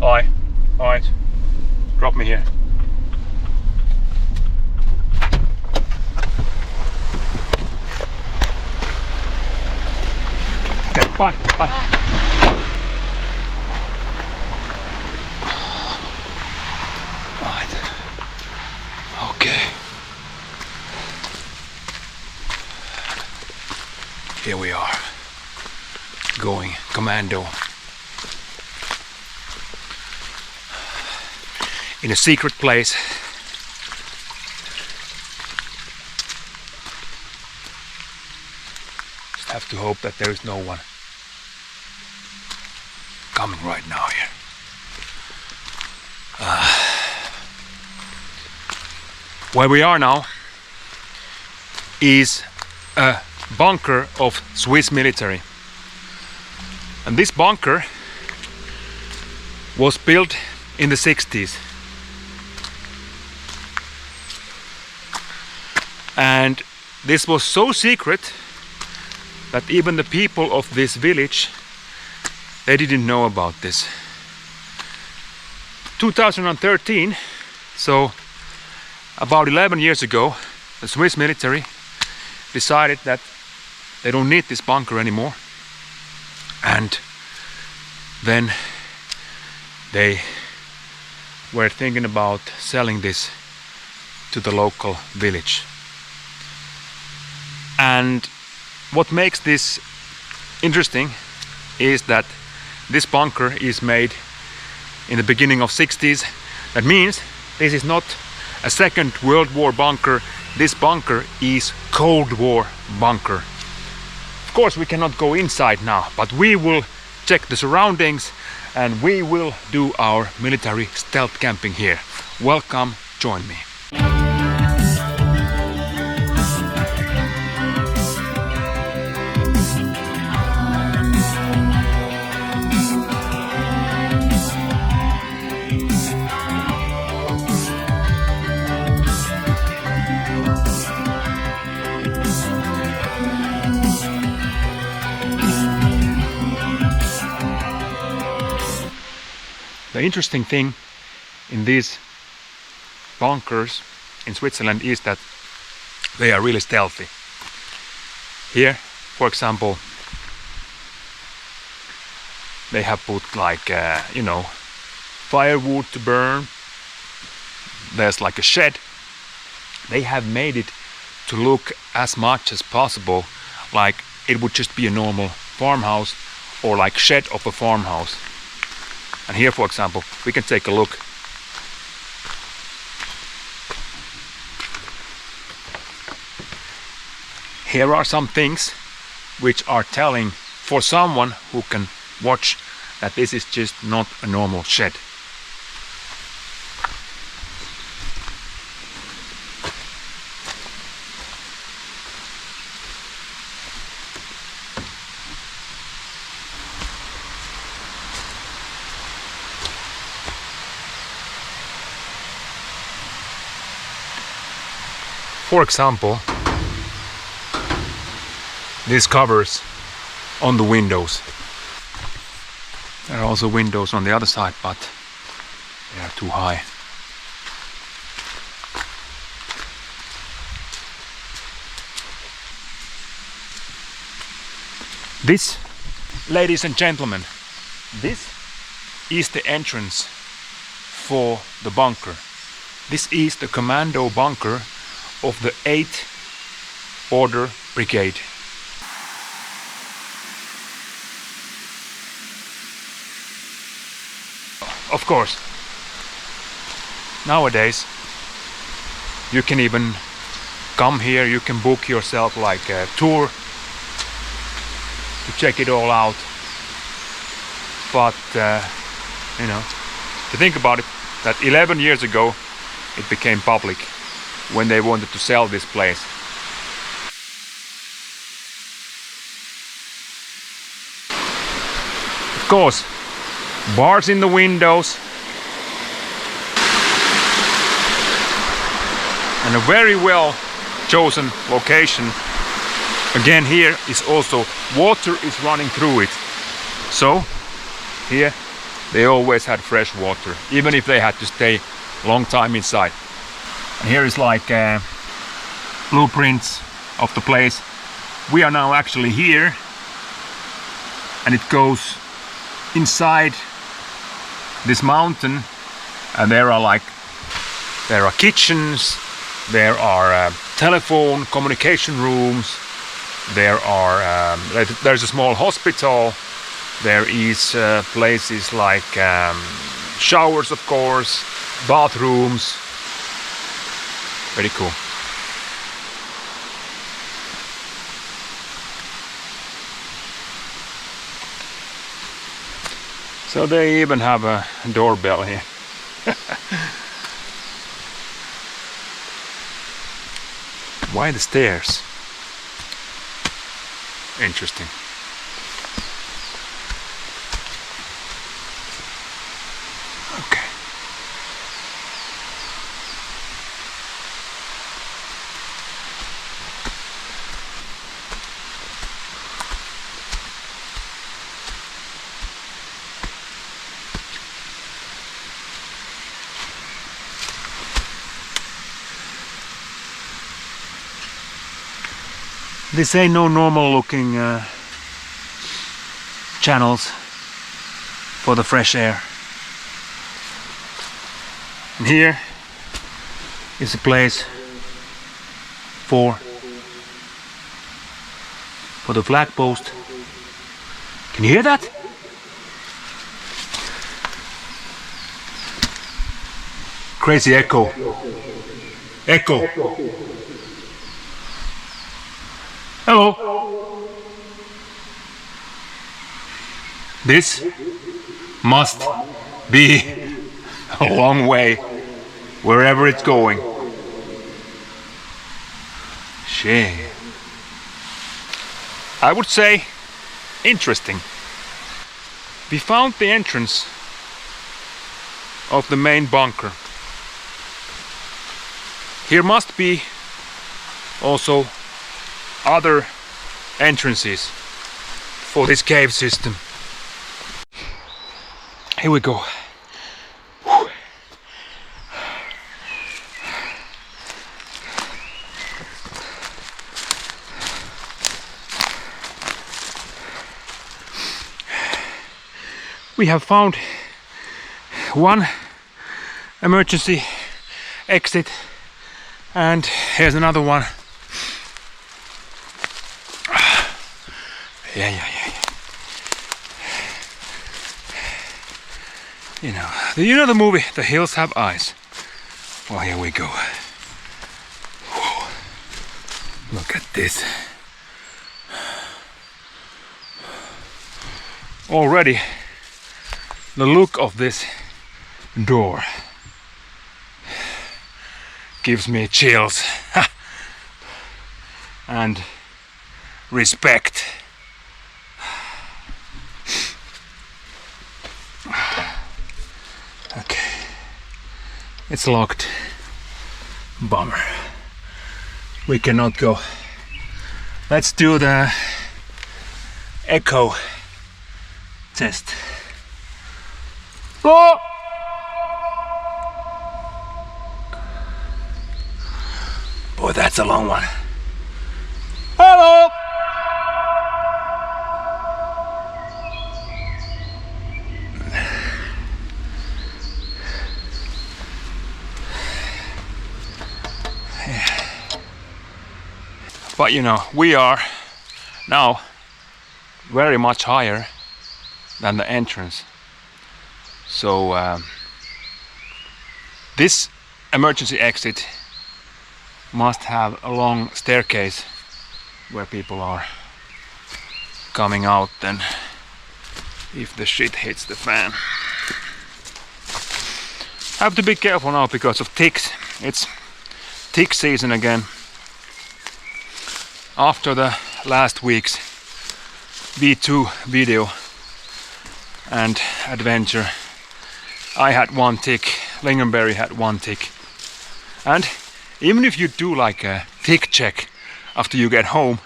Alright. Drop me here. Okay, bye. Right. Okay. Here we are. Going commando. In a secret place. Just have to hope that there is no one coming right now here. Where we are now is a bunker of Swiss military. And this bunker was built in the 60s. And this was so secret that even the people of this village, they didn't know about this. 2013, so about 11 years ago, the Swiss military decided that they don't need this bunker anymore. And then they were thinking about selling this to the local village. And what makes this interesting is that this bunker is made in the beginning of 60s. That means this is not a Second World War bunker. This bunker is Cold War bunker. Of course we cannot go inside now, but we will check the surroundings and we will do our military stealth camping here. Welcome, join me. The interesting thing in these bunkers in Switzerland is that they are really stealthy. Here, for example, they have put like, firewood to burn. There's like a shed. They have made it to look as much as possible like it would just be a normal farmhouse or like shed of a farmhouse. And here, for example, we can take a look. Here are some things which are telling for someone who can watch that this is just not a normal shed. For example, these covers on the windows. There are also windows on the other side, but they are too high. This, ladies and gentlemen, this is the entrance for the bunker. This is the commando bunker of the 8th Order Brigade. Of course, nowadays you can even come here, you can book yourself like a tour to check it all out. But to think about it, that 11 years ago it became public when they wanted to sell this place. Of course, bars in the windows and a very well chosen location. Again, here is also water is running through it. So here they always had fresh water, even if they had to stay a long time inside. And here is like blueprints of the place. We are now actually here, and it goes inside this mountain, and there are kitchens, there are telephone communication rooms, there's a small hospital, there is places like showers, of course, bathrooms. Very cool. So they even have a doorbell here. Why the stairs? Interesting. Okay. This ain't no normal looking channels for the fresh air. And here is a place for the flag post. Can you hear that? Crazy echo. Echo. Hello. This must be a long way wherever it's going. Shit. I would say interesting. We found the entrance of the main bunker. Here must be also other entrances for this cave system. Here we go. We have found one emergency exit, and here's another one. Yeah. You know the movie The Hills Have Eyes? Well, here we go. Whoa. Look at this. Already the look of this door gives me chills and respect. Okay, it's locked. Bummer. We cannot go. Let's do the echo test. Oh! Boy, that's a long one. Hello! But we are now very much higher than the entrance. So this emergency exit must have a long staircase where people are coming out then if the shit hits the fan. Have to be careful now because of ticks. It's tick season again. After the last week's V2 video and adventure, I had one tick, Lingonberry had one tick. And even if you do like a tick check after you get home,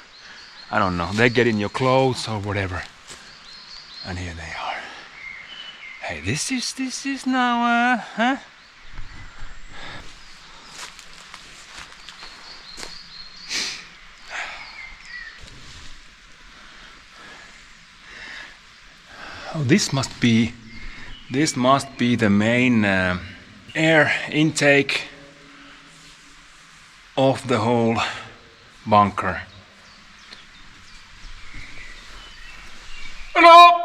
I don't know, they get in your clothes or whatever. And here they are. Hey, this is now, huh? Oh, this must be the main air intake of the whole bunker. Hello!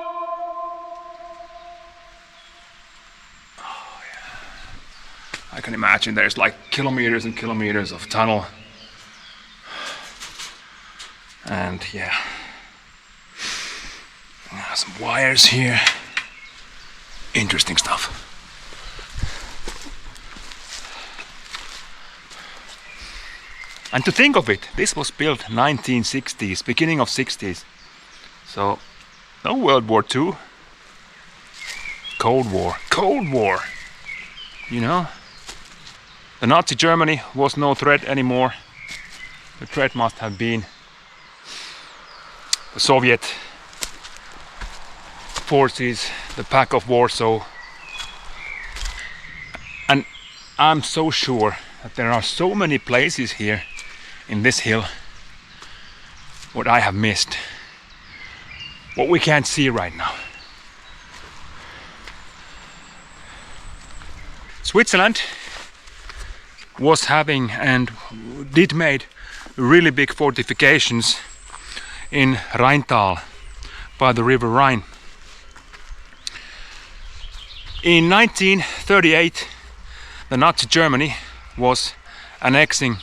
Oh, yeah. I can imagine there's like kilometers and kilometers of tunnel. And yeah. Some wires here. Interesting stuff. And to think of it, this was built 1960s, beginning of 60s. So, no World War II. Cold War. You know? The Nazi Germany was no threat anymore. The threat must have been the Soviet forces, the Pact of Warsaw. And I'm so sure that there are so many places here in this hill what I have missed, what we can't see right now. Switzerland was having and did made really big fortifications in Rheintal by the river Rhine. In 1938, the Nazi Germany was annexing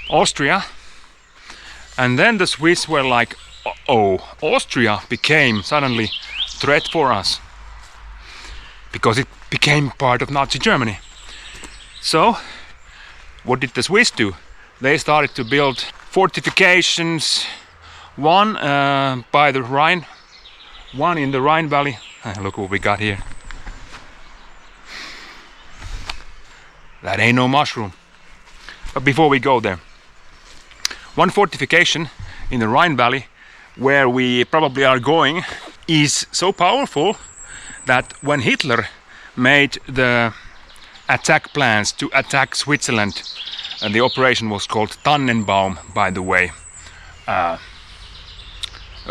Austria, and then the Swiss were like, oh, Austria became suddenly a threat for us because it became part of Nazi Germany. So what did the Swiss do? They started to build fortifications, one by the Rhine, one in the Rhine Valley. Look what we got here. That ain't no mushroom. But before we go there, one fortification in the Rhine Valley where we probably are going is so powerful that when Hitler made the attack plans to attack Switzerland, and the operation was called Tannenbaum, by the way, a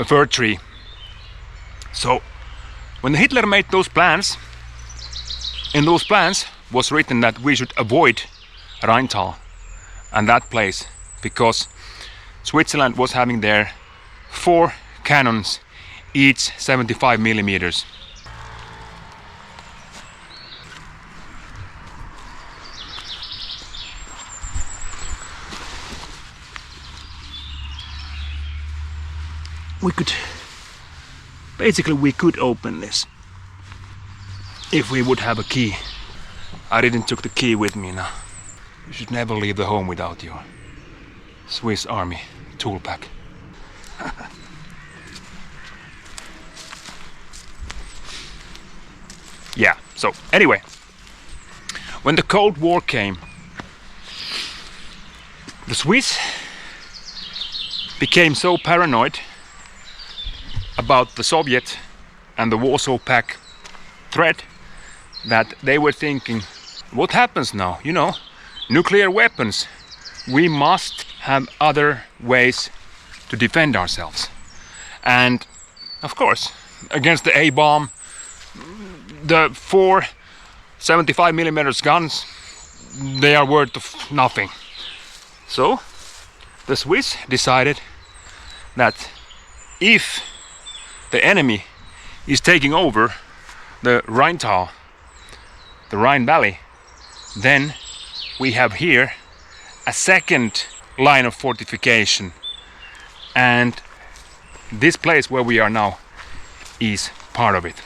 fir tree. So when Hitler made those plans, in those plans was written that we should avoid Rheintal and that place because Switzerland was having there 4 cannons, each 75 millimeters. We could open this if we would have a key. I didn't took the key with me now. You should never leave the home without your Swiss Army tool pack. Yeah, so anyway, when the Cold War came, the Swiss became so paranoid about the Soviet and the Warsaw Pact threat that they were thinking, what happens now? You know, nuclear weapons. We must have other ways to defend ourselves. And of course, against the A-bomb, the 4 75mm guns, they are worth of nothing. So the Swiss decided that if the enemy is taking over the Rheintal, the Rhine Valley, then we have here a second line of fortification, and this place where we are now is part of it.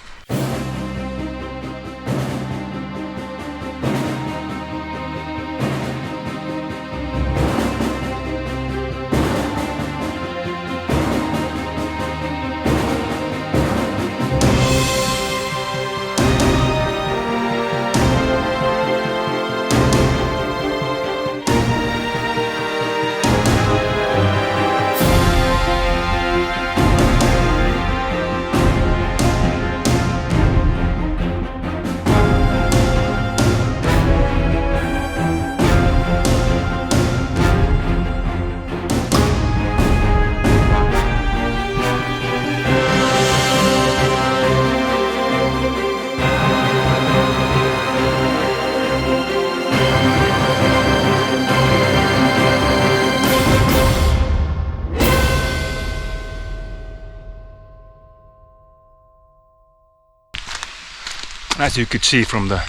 As you could see from the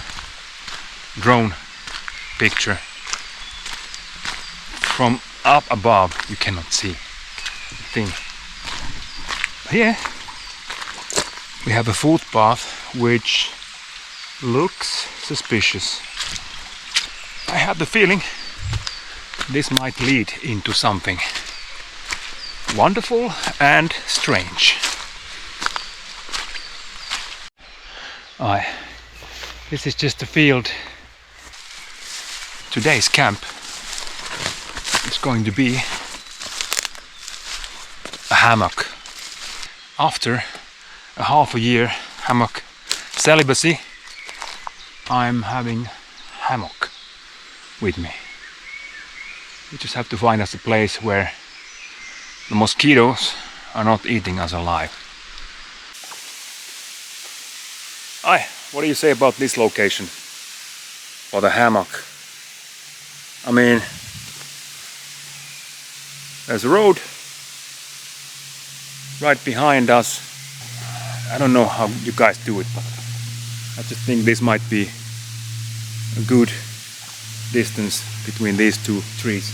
drone picture, from up above you cannot see a thing. Here we have a footpath which looks suspicious. I have the feeling this might lead into something wonderful and strange. This is just a field. Today's camp is going to be a hammock. After a half a year hammock celibacy, I'm having hammock with me. We just have to find us a place where the mosquitoes are not eating us alive. Hi, what do you say about this location for the hammock? I mean, there's a road right behind us. I don't know how you guys do it, but I just think this might be a good distance between these two trees.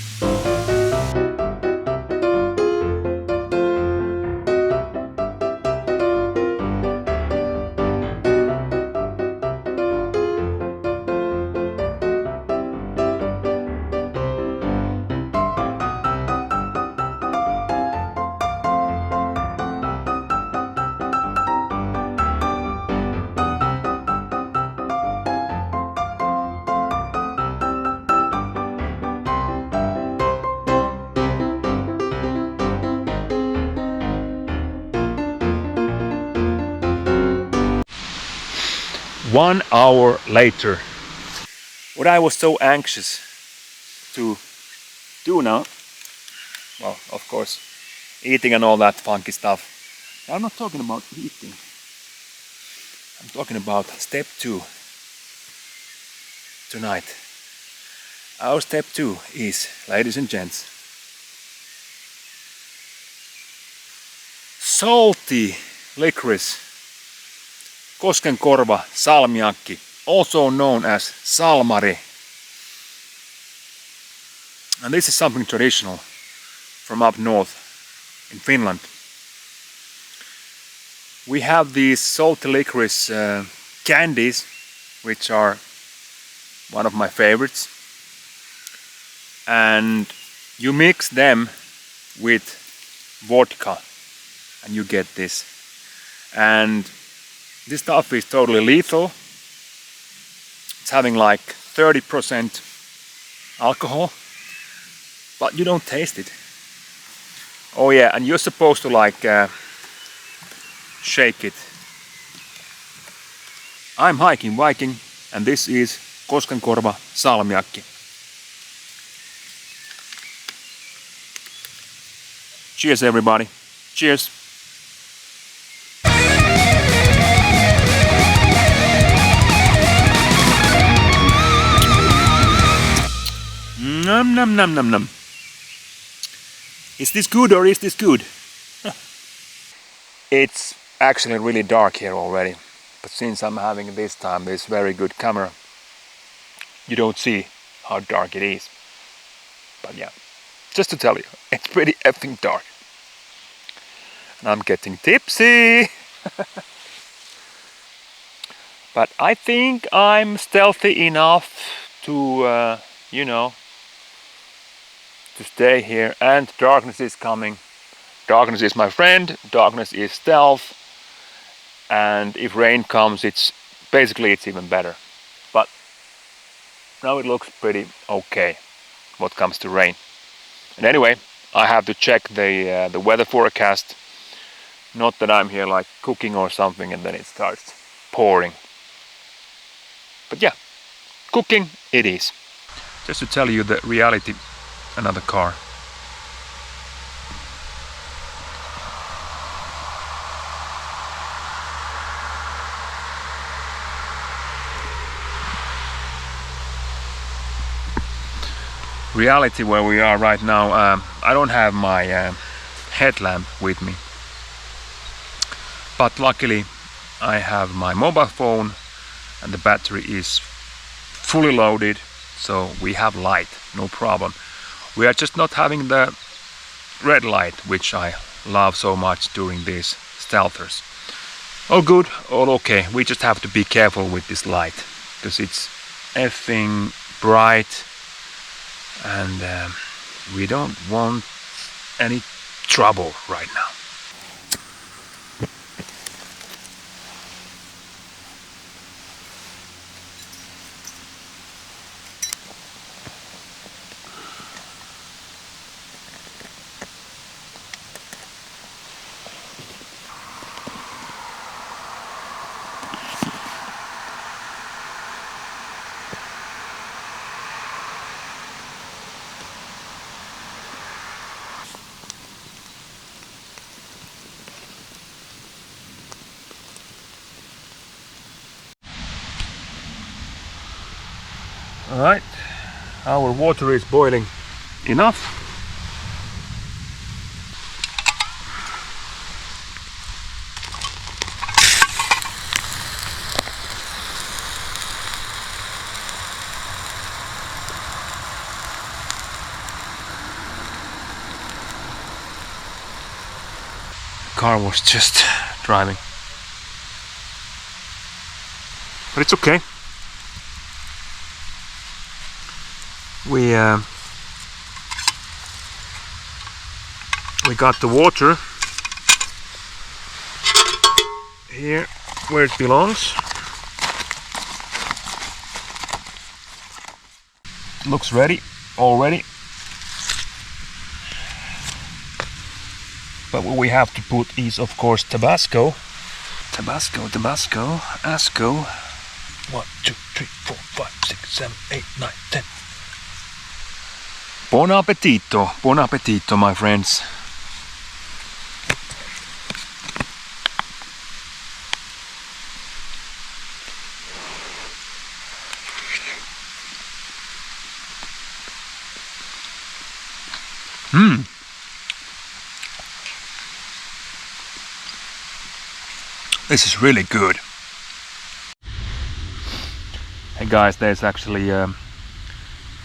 One hour later, what I was so anxious to do now, well, of course, eating and all that funky stuff. I'm not talking about eating. I'm talking about step 2 tonight. Our step 2 is, ladies and gents, salty licorice. Koskenkorva salmiakki, also known as salmari. And this is something traditional from up north in Finland. We have these salty licorice candies, which are one of my favorites. And you mix them with vodka and you get this. And this stuff is totally lethal. It's having like 30% alcohol, but you don't taste it. Oh yeah, and you're supposed to like shake it. I'm hiking Viking, and this is Koskenkorva salmiakki. Cheers everybody. Cheers. Num num num num num. Is this good or is this good? It's actually really dark here already, but since I'm having this time this very good camera, you don't see how dark it is. But yeah, just to tell you, it's pretty effing dark. And I'm getting tipsy. But I think I'm stealthy enough to, you know, to stay here. And darkness is coming. Darkness is my friend. Darkness is stealth. And if rain comes, it's even better. But now it looks pretty okay what comes to rain. And anyway, I have to check the weather forecast. Not that I'm here like cooking or something and then it starts pouring. But yeah, cooking it is. Just to tell you the reality, another car. Reality where we are right now, I don't have my headlamp with me. But luckily I have my mobile phone and the battery is fully loaded, so we have light, no problem. We are just not having the red light, which I love so much during these stealthers. All good, all okay. We just have to be careful with this light because it's effing bright, and we don't want any trouble right now. Alright, our water is boiling enough. The car was just driving. But it's okay. We got the water here where it belongs. Looks ready already. But what we have to put is, of course, Tabasco. Tabasco, Tabasco, Asco. 1, 2, 3, 4, 5, 6, 7, 8, 9, 10. Buon appetito, my friends. This is really good. Hey guys, there's actually a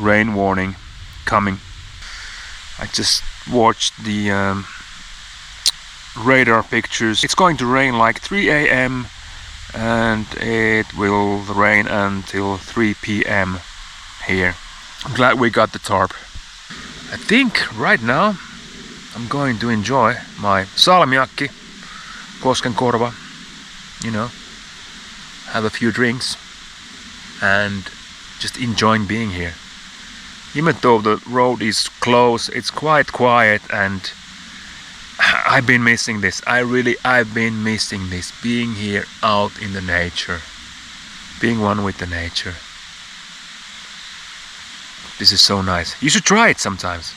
rain warning coming. I just watched the radar pictures. It's going to rain like 3 a.m. and it will rain until 3 p.m. here. I'm glad we got the tarp. I think right now I'm going to enjoy my salmiakki, koskenkorva, you know, have a few drinks and just enjoying being here. Even though the road is closed, it's quite quiet, and I've been missing this. I've been missing this, being here out in the nature, being one with the nature. This is so nice. You should try it sometimes.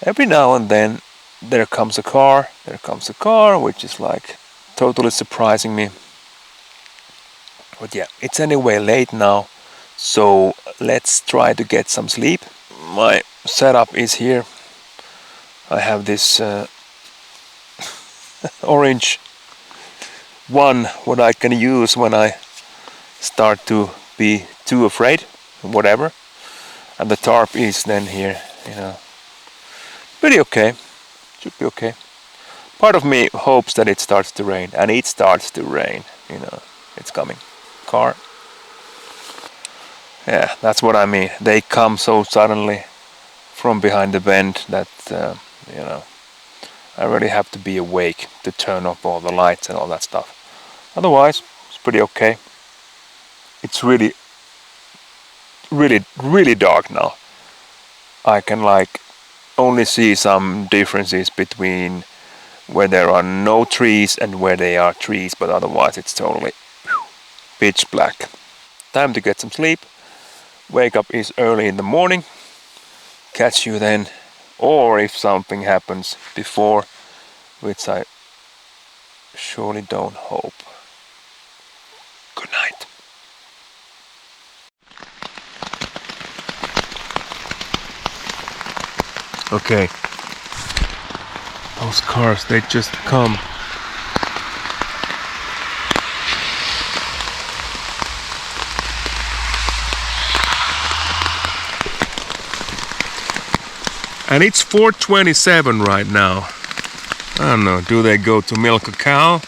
Every now and then there comes a car, which is like totally surprising me. But yeah, it's anyway late now, so let's try to get some sleep. My setup is here. I have this orange one, what I can use when I start to be too afraid, whatever. And the tarp is then here, you know. Pretty okay. Should be okay. Part of me hopes that it starts to rain, and it starts to rain, you know, it's coming. Car. Yeah, that's what I mean. They come so suddenly from behind the bend that, you know, I really have to be awake to turn off all the lights and all that stuff. Otherwise, it's pretty okay. It's really, really, really dark now. I can like only see some differences between where there are no trees and where there are trees, but otherwise it's totally pitch black. Time to get some sleep. Wake up is early in the morning. Catch you then, or if something happens before, which I surely don't hope. Good night. Okay, Those cars, they just come. And it's 4:27 right now. I don't know, do they go to milk a cow?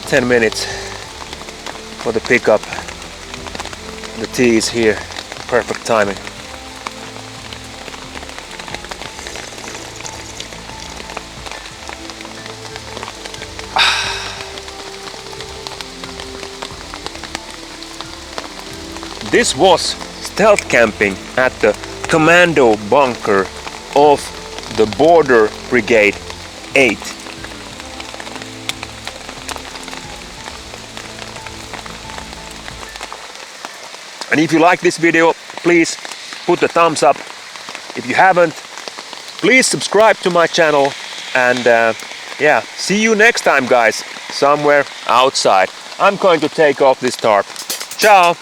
"10 minutes for the pickup. The tea is here. Perfect timing." This was stealth camping at the commando bunker of the Border Brigade 8. And if you like this video, please put a thumbs up. If you haven't, please subscribe to my channel. And yeah, see you next time, guys, somewhere outside. I'm going to take off this tarp. Ciao!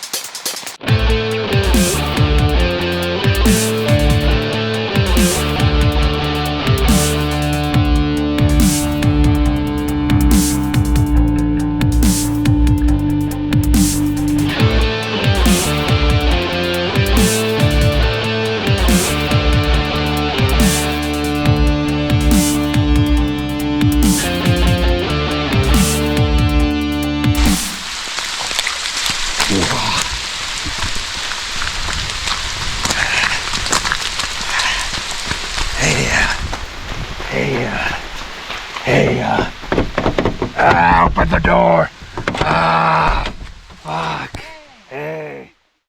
Hey, open the door.